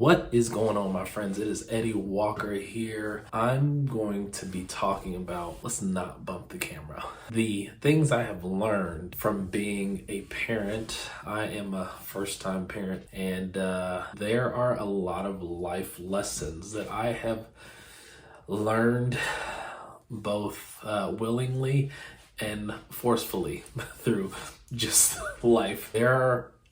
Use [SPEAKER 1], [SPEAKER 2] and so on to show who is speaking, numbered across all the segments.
[SPEAKER 1] What is going on, my friends? It is Eddie Walker here. I'm going to be talking about, let's not bump the camera, the things I have learned from being a parent. I am a first-time parent, and there are a lot of life lessons that I have learned both willingly and forcefully through just life. There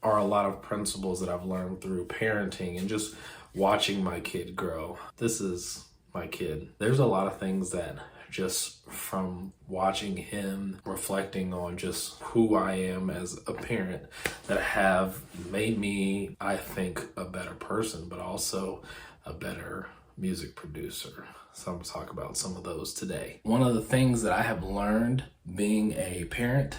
[SPEAKER 1] are a lot of principles that I've learned through parenting and just watching my kid grow. This is my kid. There's a lot of things that just from watching him, reflecting on just who I am as a parent, that have made me, I think, a better person, but also a better music producer. So I'm gonna talk about some of those today. One of the things that I have learned being a parent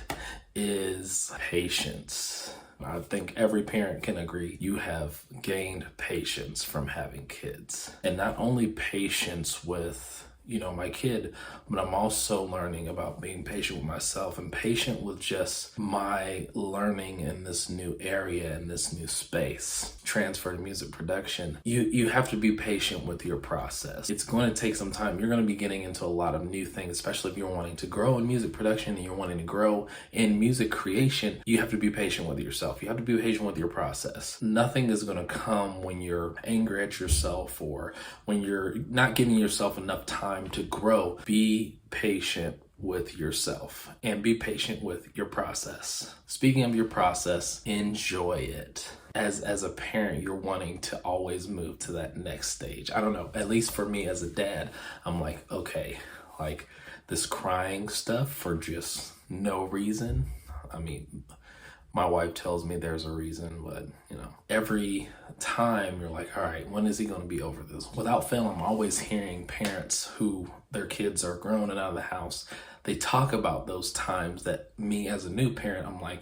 [SPEAKER 1] is patience. I think every parent can agree you have gained patience from having kids. And not only patience with, my kid, but I'm also learning about being patient with myself and patient with just my learning in this new area, in this new space. Transfer to music production. You have to be patient with your process. It's going to take some time. You're going to be getting into a lot of new things, especially if you're wanting to grow in music production and you're wanting to grow in music creation. You have to be patient with yourself. You have to be patient with your process. Nothing is going to come when you're angry at yourself or when you're not giving yourself enough time to grow. Be patient with yourself and be patient with your process. Speaking of your process, enjoy it. As a parent, you're wanting to always move to that next stage. I don't know, at least for me as a dad, I'm like, okay, like this crying stuff for just no reason. I mean, my wife tells me there's a reason, but every time you're like, all right, when is he going to be over this? Without fail, I'm always hearing parents who their kids are grown and out of the house. They talk about those times that me as a new parent, I'm like,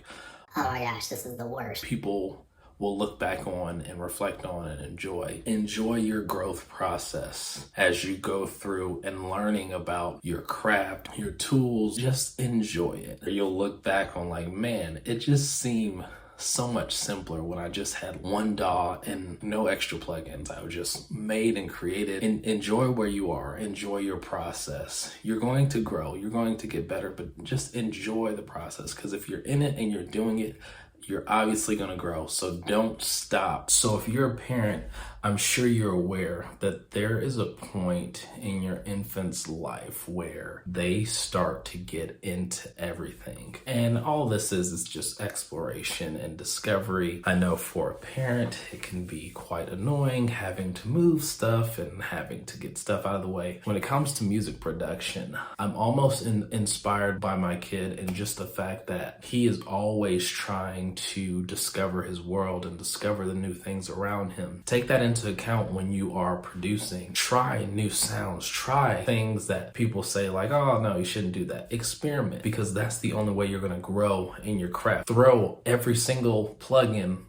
[SPEAKER 2] oh my gosh, this is the worst.
[SPEAKER 1] People will look back on and reflect on and enjoy. Enjoy your growth process as you go through and learning about your craft, your tools. Just enjoy it. You'll look back on like, man, it just seemed so much simpler when I just had one DAW and no extra plugins. I was just made and created. Enjoy where you are. Enjoy your process. You're going to grow. You're going to get better, but just enjoy the process, because if you're in it and you're doing it, you're obviously going to grow. So don't stop. So if you're a parent, I'm sure you're aware that there is a point in your infant's life where they start to get into everything. And all this is just exploration and discovery. I know for a parent, it can be quite annoying having to move stuff and having to get stuff out of the way. When it comes to music production, I'm almost inspired by my kid, and just the fact that he is always trying to discover his world and discover the new things around him. Take that into account when you are producing. Try new sounds. Try things that people say like, oh no, you shouldn't do that. Experiment, because that's the only way you're going to grow in your craft. Throw every single plugin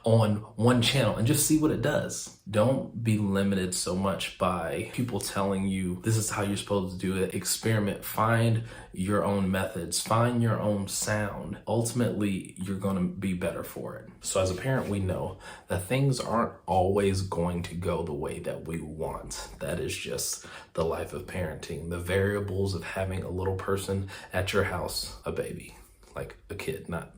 [SPEAKER 1] on one channel and just see what it does. Don't be limited so much by people telling you this is how you're supposed to do it. Experiment. Find your own methods. Find your own sound. Ultimately, you're going to be better for it. So as a parent, we know that things aren't always going to go the way that we want. That is just the life of parenting. The variables of having a little person at your house, a baby, like a kid, not...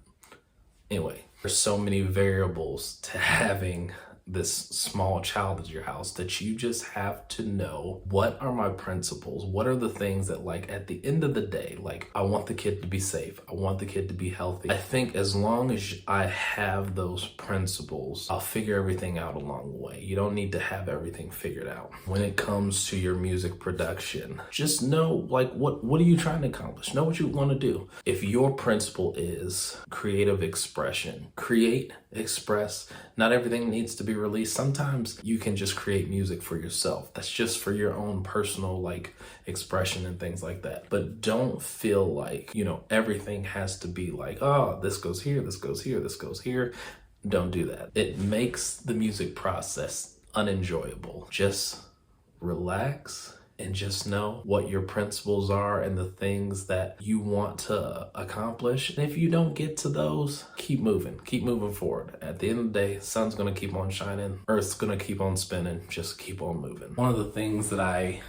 [SPEAKER 1] Anyway, there's so many variables to having this small child at your house that you just have to know, what are my principles? What are the things that, like, at the end of the day, like, I want the kid to be safe. I want the kid to be healthy. I think as long as I have those principles, I'll figure everything out along the way. You don't need to have everything figured out. When it comes to your music production, just know, like, what are you trying to accomplish? Know what you want to do. If your principle is creative expression, create, express. Not everything needs to be released. Sometimes you can just create music for yourself. That's just for your own personal expression and things like that. But don't feel like, everything has to be like, oh, this goes here, this goes here, this goes here. Don't do that. It makes the music process unenjoyable. Just relax and just know what your principles are and the things that you want to accomplish. And if you don't get to those, keep moving forward. At the end of the day, sun's gonna keep on shining, earth's gonna keep on spinning, just keep on moving. One of the things that I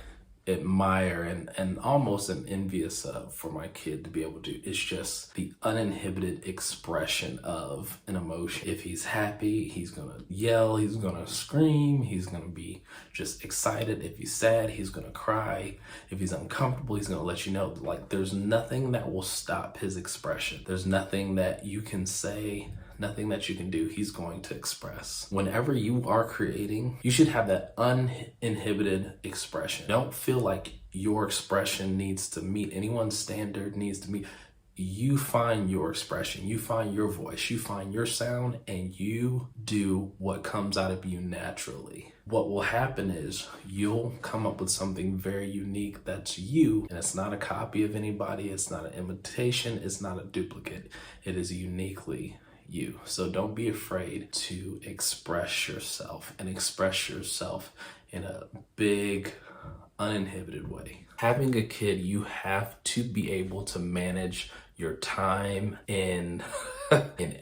[SPEAKER 1] admire and almost am envious of for my kid to be able to do is just the uninhibited expression of an emotion. If he's happy, he's gonna yell, he's gonna scream, he's gonna be just excited. If he's sad, he's gonna cry. If he's uncomfortable, he's gonna let you know. Like, there's nothing that will stop his expression. There's nothing that you can say, nothing that you can do, he's going to express. Whenever you are creating, you should have that uninhibited expression. Don't feel like your expression needs to meet anyone's standard, needs to meet. You find your expression, you find your voice, you find your sound, and you do what comes out of you naturally. What will happen is you'll come up with something very unique that's you, and it's not a copy of anybody, it's not an imitation, it's not a duplicate. It is uniquely you. So don't be afraid to express yourself, and express yourself in a big, uninhibited way. Having a kid, you have to be able to manage your time in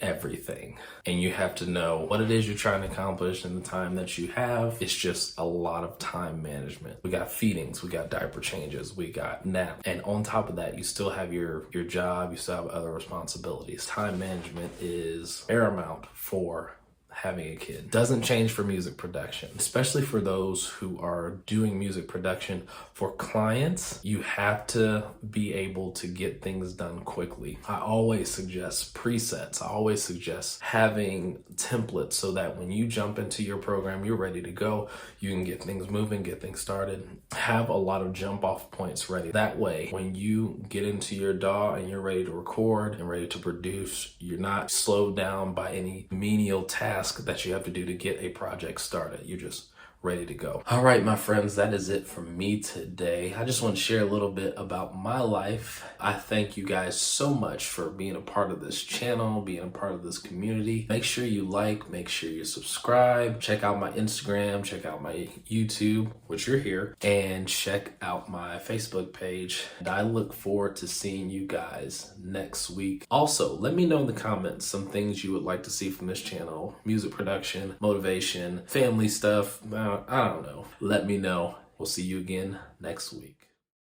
[SPEAKER 1] everything. And you have to know what it is you're trying to accomplish in the time that you have. It's just a lot of time management. We got feedings, we got diaper changes, we got nap. And on top of that, you still have your job, you still have other responsibilities. Time management is paramount for having a kid. Doesn't change for music production, especially for those who are doing music production for clients. You have to be able to get things done quickly. I always suggest presets. I always suggest having templates so that when you jump into your program, you're ready to go. You can get things moving, get things started. Have a lot of jump off points ready. That way, when you get into your DAW and you're ready to record and ready to produce, you're not slowed down by any menial task that you have to do to get a project started. You're just ready to go. All right, my friends, that is it from me today. I just want to share a little bit about my life. I thank you guys so much for being a part of this channel, being a part of this community. Make sure you like, make sure you subscribe, check out my Instagram, check out my YouTube, which you're here, and check out my Facebook page. And I look forward to seeing you guys next week. Also, let me know in the comments some things you would like to see from this channel: music production, motivation, family stuff, I don't know. Let me know. We'll see you again next week.